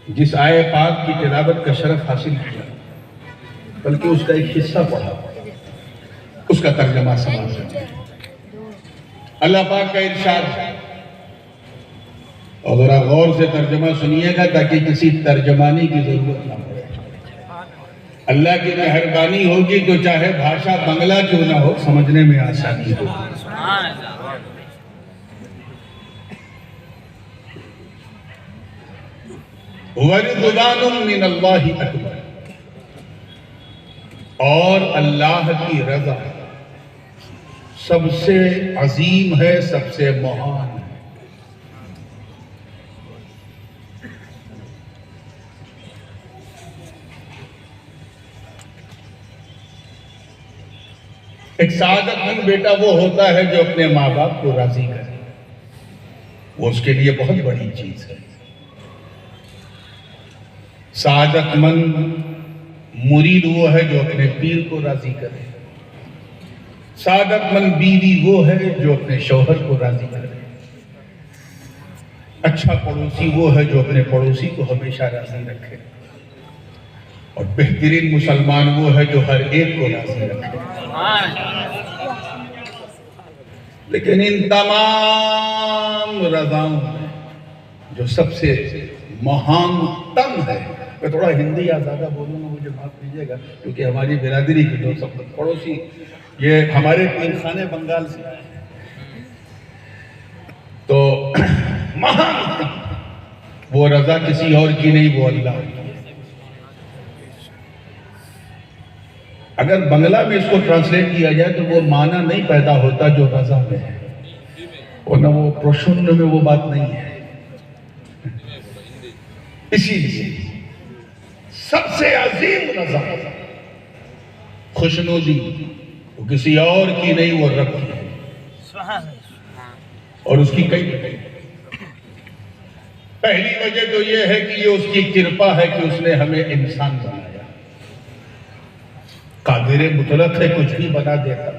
جس آیے پاک کی تلاوت کا شرف حاصل کیا، بلکہ اس کا ایک حصہ پڑھا، اس کا ترجمہ سماعت کیا۔ اللہ پاک کا ارشاد ہے، اور ذرا غور سے ترجمہ سنیے گا تاکہ کسی ترجمانی کی ضرورت نہ پڑے۔ اللہ کی مہربانی ہوگی تو چاہے بھاشا بنگلہ کیوں نہ ہو، سمجھنے میں آسانی ہوگی۔ وَرِضْوَانٌ مِّنَ اللَّهِ أَكْبَرُ، اور اللہ کی رضا سب سے عظیم ہے، سب سے مہان ہے۔ ایک سعادت مند بیٹا وہ ہوتا ہے جو اپنے ماں باپ کو راضی کرے، وہ اس کے لیے بہت بڑی چیز ہے۔ سعادت مند مرید وہ ہے جو اپنے پیر کو راضی کرے، سعادت مند بیوی وہ ہے جو اپنے شوہر کو راضی کرے، اچھا پڑوسی وہ ہے جو اپنے پڑوسی کو ہمیشہ راضی رکھے، اور بہترین مسلمان وہ ہے جو ہر ایک کو راضی رکھے۔ لیکن ان تمام رضاؤں میں جو سب سے مہان تم ہے، میں تھوڑا ہندی زیادہ بولوں گا، مجھے معاف کیجیے گا، کیونکہ ہماری برادری کے جو سب پڑوسی یہ ہمارے پیر خانے بنگال سے آئے ہیں، تو مہان وہ رضا کسی اور کی نہیں، وہ اللہ کی۔ اگر بنگلہ میں اس کو ٹرانسلیٹ کیا جائے تو وہ معنی نہیں پیدا ہوتا جو رضا میں ہے، ورنہ وہ پرشن میں وہ بات نہیں ہے۔ اسی لیے سب سے عظیم رضا خوشنودی وہ کسی اور کی نہیں، وہ رب کی ہے، اور اس کی کئی وجہ۔ پہلی وجہ تو یہ ہے کہ یہ اس کی کرپا ہے کہ اس نے ہمیں انسان بنایا۔ قادر مطلق ہے، کچھ بھی بنا دیتا،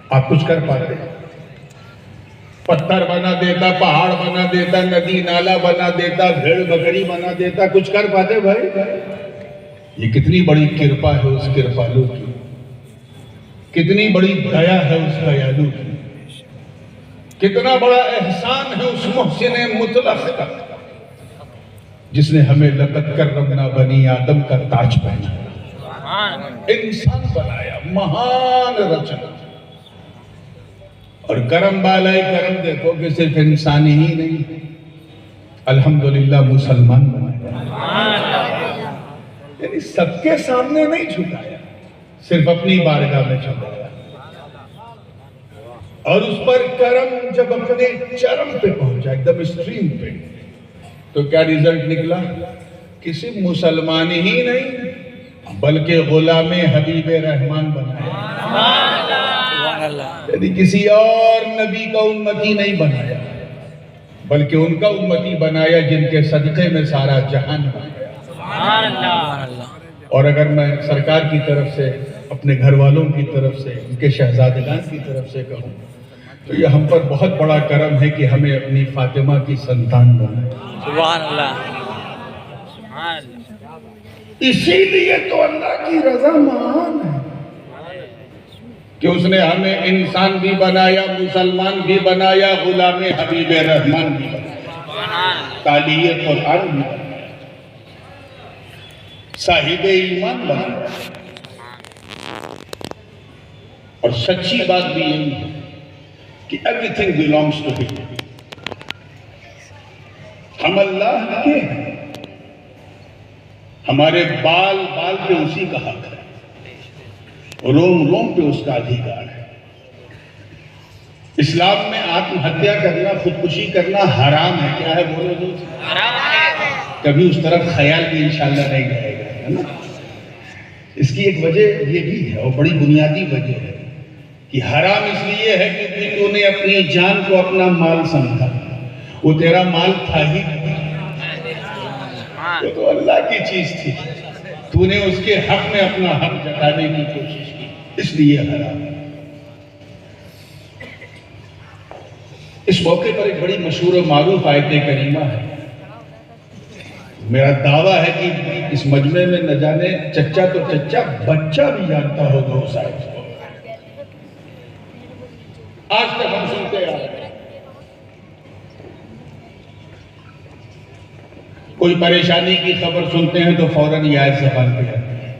آپ کچھ کر پاتے؟ پتھر بنا دیتا، پہاڑ بنا دیتا، ندی نالا بنا دیتا، بھیڑ بکری بنا دیتا، کچھ کر پاتے بھائی؟ یہ کتنی بڑی کرپا ہے اس کرپالو کی، کتنی بڑی دیا ہے اس دیالو کی، کتنا بڑا احسان ہے اس محسن مطلق کا جس نے ہمیں لقد کرمنا بنی آدم کا تاج پہنا، انسان بنایا، مہان رچنا۔ اور کرم بالائی کرم دیکھو کہ صرف انسانی ہی نہیں، الحمدللہ مسلمان بنایا، یعنی سب کے سامنے نہیں جھکایا، صرف اپنی بارگاہ میں جھکایا، اور اس پر کرم جب اپنے چرم پہ پہنچا، ایک دم اسٹریم پہ، تو کیا ریزلٹ نکلا کہ صرف مسلمان ہی نہیں بلکہ غلام حبیب رحمان بنایا، یعنی کسی اور نبی کا امتی نہیں بنایا بلکہ ان کا امتی بنایا جن کے صدقے میں سارا جہان بنایا۔ اور اگر میں سرکار کی طرف سے، اپنے گھر والوں کی طرف سے، ان کے شہزادگان کی طرف سے کہوں تو یہ ہم پر بہت بڑا کرم ہے کہ ہمیں اپنی فاطمہ کی سنتان بنایا۔ سبحان اللہ۔ اسی لیے تو اللہ کی رضا مہان ہے کہ اس نے ہمیں انسان بھی بنایا، مسلمان بھی بنایا، غلام حبیب رحمان بھی بنایا، تالیہ قرآن بھی بنایا، صاحب ایمان بنایا۔ اور سچی بات بھی یہی ہے کہ everything belongs to him، ہم اللہ کے ہیں، ہمارے بال بال پہ اسی کا حق ہے، روم روم پہ اس کا ادھیکار ہے۔ اسلام میں آتم ہتیا کرنا، خودکشی کرنا حرام ہے۔ کیا ہے بولو دوست؟ حرام ہے۔ کبھی اس طرف خیال بھی انشاءاللہ نہیں رہے گا، ہے نا؟ اس کی ایک وجہ یہ بھی ہے، اور بڑی بنیادی وجہ ہے کہ حرام اس لیے ہے کہ تو نے اپنی جان کو اپنا مال سمجھا، وہ تیرا مال تھا ہی، وہ تو اللہ کی چیز تھی، تو نے اس کے حق میں اپنا حق جتانے کی کوشش کی، اس لیے حرام ہے۔ اس موقع پر ایک بڑی مشہور و معروف آیت کریمہ ہے، میرا دعویٰ ہے کہ اس مجمع میں نہ جانے چچا تو چچا بچہ بھی جانتا ہوگا اس آیت کو. آج تک ہم سنتے آ رہے ہیں. کوئی پریشانی کی خبر سنتے ہیں تو فوراً یہ آیت زبان پہ آتی ہے.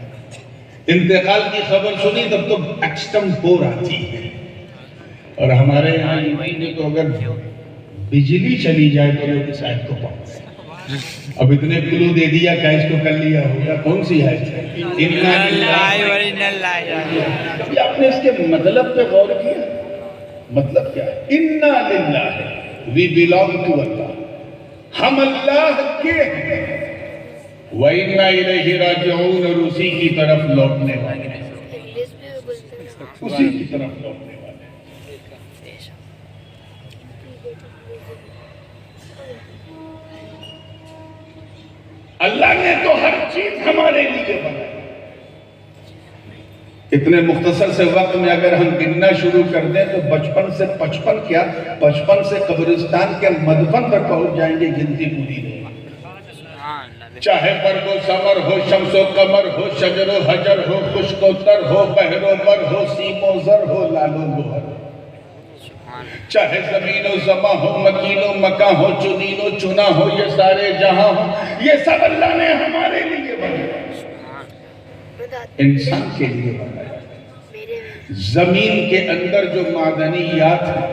انتقال کی خبر سنی تب تو ایکسٹمپور آتی ہے. اور ہمارے یہاں یہ تو اگر بجلی چلی جائے تو لوگ اس آیت کو پڑھتے ہیں. اب اتنے کلو دے دیا کیا اس کو کر لیا ہوگا؟ کون سی آیت ہے؟ کبھی آپ نے اس کے مطلب پہ غور کیا؟ مطلب کیا ہے؟ اِنَّا لِلَّهِ we belong to Allah. ہم اللہ کے ہیں. وَإِنَّا إِلَيْهِ رَاجِعُونَ اور اسی کی طرف لوٹنے والے ہیں. اسی کی طرف لوٹنے والے ہیں. اللہ نے تو ہر چیز ہمارے لیے بنائی. اتنے مختصر سے وقت میں اگر ہم گننا شروع کر دیں تو بچپن سے 55 سے قبرستان کے مدفن پر پہنچ جائیں گے. گنتی پوری نہیں. چاہے برگ و ثمر ہو، شمس و قمر ہو، شجر و حجر ہو، خشک و تر ہو، بحر و بر ہو، سیم و زر ہو، لال و گوہر ہو. چاہے زمین و زماں ہو، مکین و مکاں ہو، چنین و چنا ہو، یہ سارے جہاں ہو، یہ سب اللہ نے ہمارے لیے بنایا. انسان کے لیے بنایا. زمین کے اندر جو معدنیات ہیں،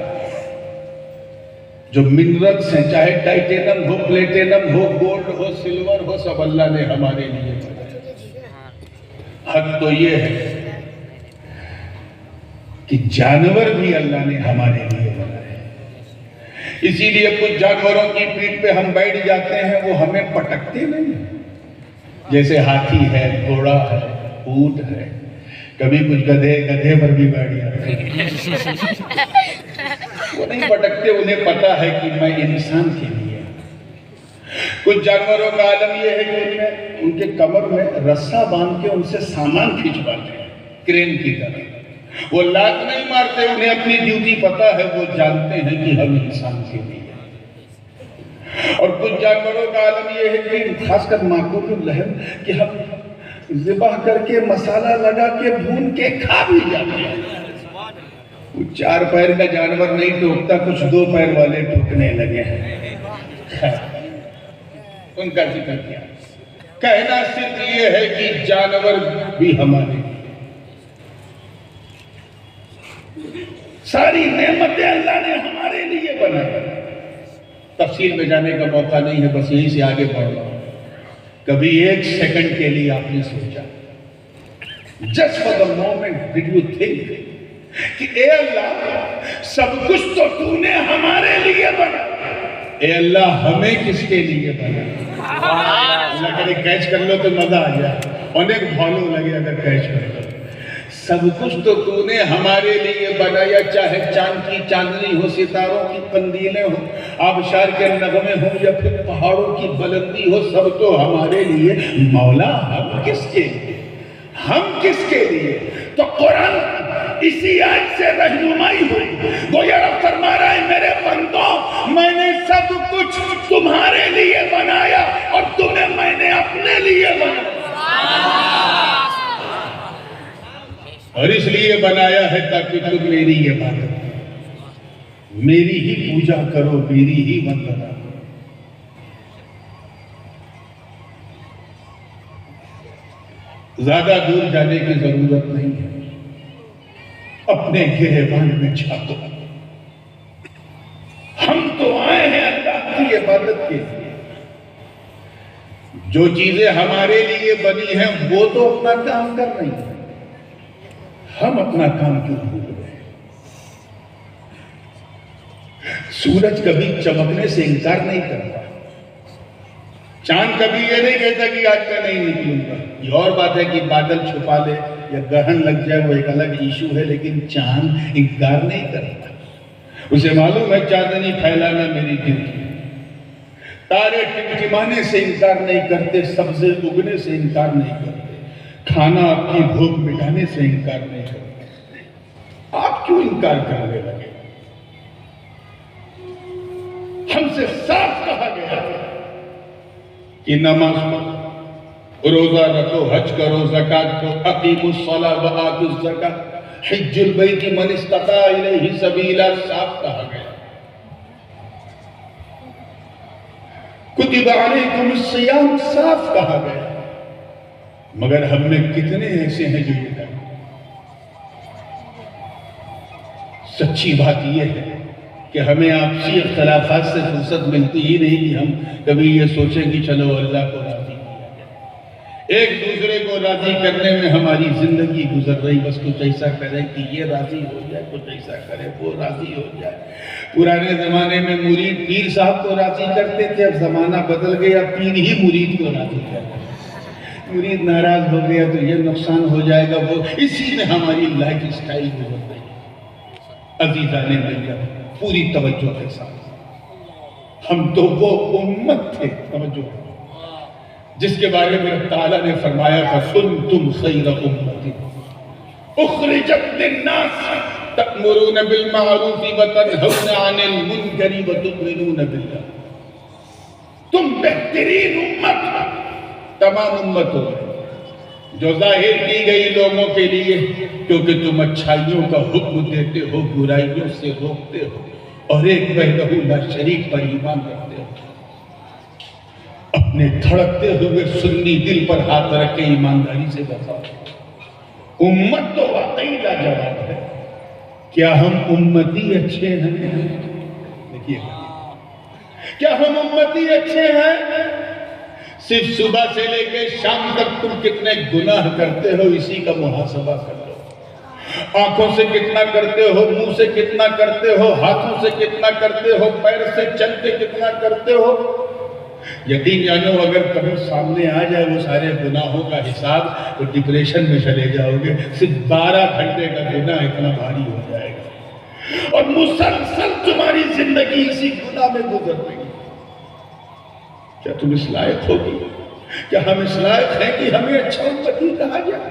جو منرلز ہیں، چاہے ٹائٹینم ہو، پلیٹینم ہو، گولڈ ہو، سلور ہو، سب اللہ نے ہمارے لیے بنایا. حق تو یہ ہے کہ جانور بھی اللہ نے ہمارے لیے بنائے. اسی لیے کچھ جانوروں کی پیٹھ پہ ہم بیٹھ جاتے ہیں، وہ ہمیں پٹکتے نہیں. جیسے ہاتھی ہے، گھوڑا ہے، اونٹ ہے. کبھی کچھ گدھے پر بھی بیٹھ جاتے ہیں. وہ نہیں پٹکتے، انہیں پتا ہے کہ میں انسان کے لیے. کچھ جانوروں کا عالم یہ ہے کہ ان کے کمر میں رسا باندھ کے ان سے سامان کھینچواتے ہیں کرین کی طرح. وہ لات نہیں مارتے، انہیں اپنی ڈیوٹی پتا ہے. وہ جانتے ہیں کہ ہم انسان کے لیے. اور کچھ جانوروں کا عالم یہ ہے کہ خاص کر معقول الرحم کہ ہم ذبح کر کے مسالہ لگا کے بھون کے کھا بھی جاتے ہیں. وہ 4 پیر کا جانور نہیں ٹوکتا، کچھ 2 پیر والے ٹوکنے لگے ہیں. ان کا ذکر کیا. کہنا صرف یہ ہے کہ جانور بھی ہمارے. ساری نعمتیں اللہ نے ہمارے لیے بنائی. تفصیل میں جانے کا موقع نہیں ہے، بس یہیں سے آگے بڑھ رہا ہوں. کبھی 1 سیکنڈ کے لیے آپ نے سوچا، just for the moment did you think کہ اے اللہ سب کچھ تو تو نے ہمارے لیے بنا، اے اللہ ہمیں کس کے لیے بنا؟ اللہ کرے کیچ کر لو تو مزہ آ جائے. انیک بھالو لگے اگر کیچ کر لو. سب کچھ تو تو نے ہمارے لیے بنایا، چاہے چاند کی چاندنی ہو، ستاروں کی قندیلیں ہو، آبشار کے نغمے ہوں یا پھر پہاڑوں کی بلندی ہو، سب تو ہمارے لیے. مولا ہم کس کے لیے؟ ہم کس کے لیے؟ تو قرآن اسی آیت سے رہنمائی ہوئی. گویا رب فرما رہا ہے میرے بندوں، میں نے سب کچھ تمہارے لیے بنایا اور تمہیں میں نے اپنے لیے بنایا. اور اس لیے بنایا ہے تاکہ تم میری عبادت کرو، میری ہی پوجا کرو، میری ہی وندنا کرو. زیادہ دور جانے کی ضرورت نہیں ہے. اپنے گریبان میں چھاپو. ہم تو آئے ہیں اللہ کی عبادت کے لیے. جو چیزیں ہمارے لیے بنی ہیں وہ تو اپنا کام کر رہی ہیں. ہم اپنا کام کیوں بھول گئے؟ سورج کبھی چمکنے سے انکار نہیں کرتا. چاند کبھی یہ نہیں کہتا کہ آج کا نہیں نکلوں گا. یہ اور بات ہے کہ بادل چھپا لے یا گرہن لگ جائے، وہ ایک الگ ایشو ہے، لیکن چاند انکار نہیں کرتا. اسے معلوم ہے چاندنی پھیلانا میری ڈیوٹی. تارے ٹمٹمانے سے انکار نہیں کرتے، سبزے اگنے سے انکار نہیں کرتے، کھانا آپ کی بھوک مٹانے سے انکار نہیں کرتے. آپ کیوں انکار کرنے لگے؟ ہم سے صاف کہا گیا کہ نماز پڑھو، روزہ رکھو، حج کرو، زکات دو، اقیموا الصلاۃ وآتوا الزکاۃ، حج البیت من استطاع الیہ سبیلا صاف کہا گیا۔ کتب علیکم الصیام صاف کہا گیا۔ مگر ہم میں کتنے ایسے ہیں جو یہ کریں؟ سچی بات یہ ہے کہ ہمیں آپسی اختلافات سے فرصت ملتی ہی نہیں کہ ہم کبھی یہ سوچیں کہ چلو اللہ کو راضی کیا جائے۔ ایک دوسرے کو راضی کرنے میں ہماری زندگی گزر رہی، بس کچھ ایسا کرے کہ یہ راضی ہو جائے، کچھ ایسا کرے وہ راضی ہو جائے۔ پرانے زمانے میں مرید پیر صاحب کو راضی کرتے تھے، اب زمانہ بدل گیا، پیر ہی مرید کو راضی کرتے۔ مرید ناراض ہو گیا تو یہ نقصان ہو جائے گا، وہ اسی میں ہماری لائف اسٹائل گزر رہی ہے۔ عزیزان ملت، پوری توجہ کے ساتھ، ہم تو وہ امت تھے، توجہ جس کے بارے میں رب تعالیٰ نے فرمایا تھا کنتم خیر امت اخرجت للناس تأمرون بالمعروف وتنہون عن المنکر وتؤمنون باللہ۔ تم بہترین امت تمام امتوں جو ظاہر کی گئی لوگوں کے لیے، کیونکہ تم اچھائیوں کا حکم دیتے ہو، برائیوں سے روکتے ہو، اور ایک وحدہ لا شریک پر ایمان رکھتے ہو۔ اپنے دھڑکتے ہوئے سنی دل پر ہاتھ رکھ کے ایمانداری سے بتاؤ، امت تو واقعی لاجواب ہے۔ کیا ہم امتی اچھے ہیں؟ دیکھیے، کیا ہم امتی اچھے ہیں؟ صرف صبح سے لے کے شام تک تم کتنے گناہ کرتے ہو، اسی کا محاسبہ کر لو۔ آنکھوں سے کتنا کرتے ہو، منہ سے کتنا کرتے ہو، ہاتھوں سے کتنا کرتے ہو، پیر سے چل کے کتنا کرتے ہو۔ یقین جانو اگر کبھی سامنے آ جائے وہ سارے گناہوں کا حساب تو ڈپریشن میں چلے جاؤ گے۔ صرف 12 گھنٹے کا گناہ اتنا بھاری ہو جائے گا، اور مسلسل تمہاری زندگی اسی گناہ میں گزر رہی ہے۔ کیا تم اس لائق ہوگی؟ کیا ہم اس لائق ہیں کہ ہمیں اچھا امتی کہا جائے؟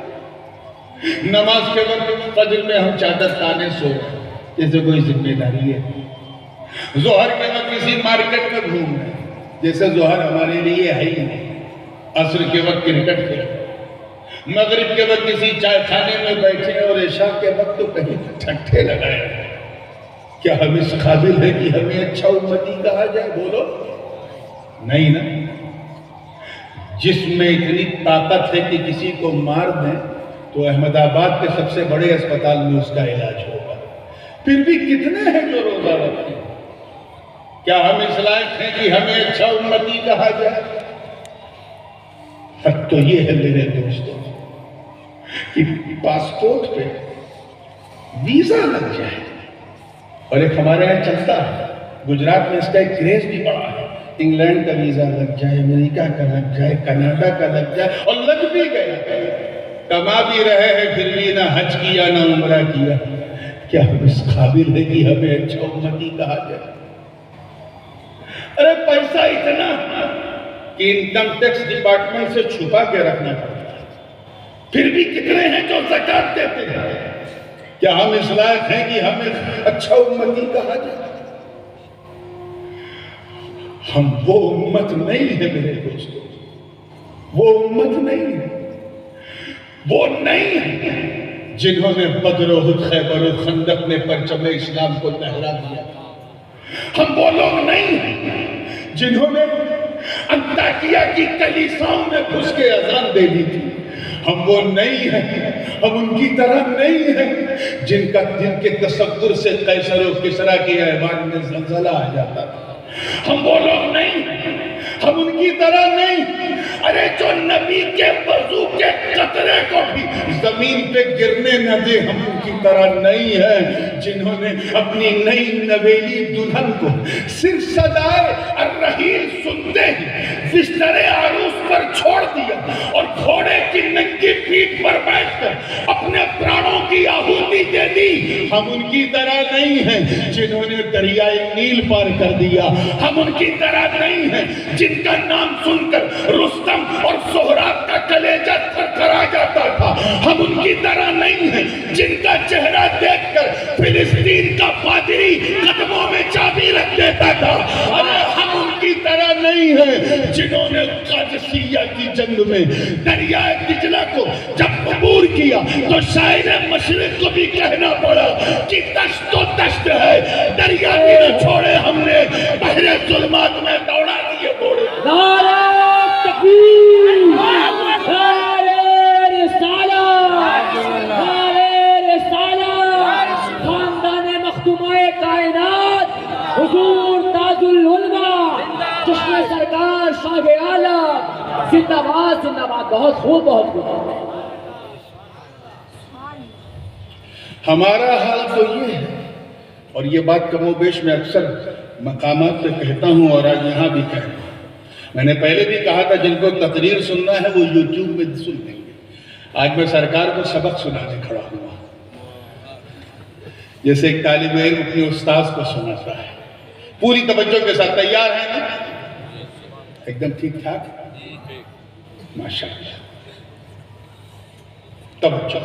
نماز کے وقت فجر میں ہم چادر تانے سو رہے ہیں جیسے کوئی ذمہ داری ہے۔ ظہر کے وقت کسی مارکیٹ میں گھوم رہے ہیں جیسے ظہر ہمارے لیے ہے ہی نہیں۔ عصر کے وقت کرکٹ کھیل رہے ہیں، مغرب کے وقت کسی چائے خانے میں بیٹھے، اور عشاء کے وقت تو کہیں ٹھٹھے لگائے ہیں۔ کیا ہم اس قابل ہیں کہ ہمیں اچھا امتی کہا جائے؟ بولو نہیں نا۔ جس میں اتنی طاقت ہے کہ کسی کو مار دیں تو احمد آباد کے سب سے بڑے اسپتال میں اس کا علاج ہوگا، پھر بھی کتنے ہیں جو روزہ رکھتے ہیں؟ کیا ہم اس لائق ہیں کہ ہمیں اچھا امتی کہا جائے؟ حق تو یہ ہے میرے دوستوں کہ پاسپورٹ پہ ویزا لگ جائے، اور ایک ہمارے یہاں چلتا ہے، گجرات میں اس کا ایک کریز بھی بڑا ہے، انگلینڈ کا ویزا لگ جائے، امریکہ کا لگ جائے، کینیڈا کا لگ جائے، اور لگ بھی گیا، کما بھی رہے ہیں پھر بھی نہ حج کیا نہ عمرہ کیا۔ کیا ہم اس قابل ہے کہ ہمیں اچھا امتی کہا جائے؟ ارے پیسہ اتنا کہ انکم ٹیکس ڈپارٹمنٹ سے چھپا کے رکھنا پڑتا ہے، پھر بھی کتنے ہیں جو زکات دیتے ہیں؟ کیا ہم اس لائق ہیں کہ ہمیں اچھا امتی کہا جائے؟ ہم وہ امت نہیں ہے میرے دوستوں، وہ امت نہیں ہے، وہ نہیں ہے جنہوں نے بدر و احد، خیبر و خندق میں پرچم اسلام کو لہرا دیا۔ ہم وہ لوگ نہیں ہیں جنہوں نے انطاکیہ کی کلیساؤں میں گھس کے اذان دے دی تھی۔ ہم وہ نہیں ہیں، ہم ان کی طرح نہیں ہیں جن کے تصور سے قیصر و کسریٰ کے ایوان میں زلزلہ آ جاتا تھا۔ ہم وہ لوگ نہیں ہیں، ہم ان کی طرح نہیں۔ ارے جو نبی کے وضو کے قطرے کو بھی زمین پہ گرنے نہ دے، ہم ان کی طرح نہیں ہیں جنہوں نے اپنی نئی نویلی دلہن کو صرف صدائے الرحیل سنتے ہی بستر عروس پر چھوڑ دیا، اور گھوڑے کی ننگی پیٹھ پر بیٹھ کر اپنے پرانوں کی آہوتی دے دی۔ ہم ان کی طرح نہیں ہیں جنہوں نے دریائے نیل پار کر دیا، ہم ان کی طرح نہیں ہیں جن کا نام سن کر رستم اور سہراب کا کلیجہ تھر تھر آ جاتا تھا، ہم ان کی طرح نہیں ہیں جن کا چہرہ دیکھ کر فلسطین کا پادری قدموں میں چابی رکھ دیتا تھا، اور ہم ان کی طرح نہیں ہیں جنہوں نے کی جنگ میں دریائے دجلہ کو جب عبور کیا تو شاعر مشرق کو بھی کہنا پڑا کہ دشت و دشت ہے، دریا بھی نہ چھوڑے ہم نے، بحر ظلمات میں دوڑا دیے گھوڑے۔ نعرہ تکبیر، نعرہ رسالت، نعرہ رسالت، خاندان مخدومہ کائنات حضور تاج العلماء چشمہ سرکار شاہ عالم، زندہ باد زندہ باد۔ بہت خوب بہت خوب۔ ہمارا حال تو یہ ہے، اور یہ بات کم و بیش میں اکثر مقامات پہ کہتا ہوں اور آج یہاں بھی کہتا ہوں۔ میں نے پہلے بھی کہا تھا جن کو تقریر سننا ہے وہ یوٹیوب میں سن لیں گے۔ آج میں سرکار کو سبق سنانے کھڑا ہوا، جیسے ایک طالب علم اپنے استاذ کو سناتا ہے، پوری توجہ کے ساتھ۔ تیار ہے نا؟ ایک دم ٹھیک ٹھاک، ماشاءاللہ، توجہ۔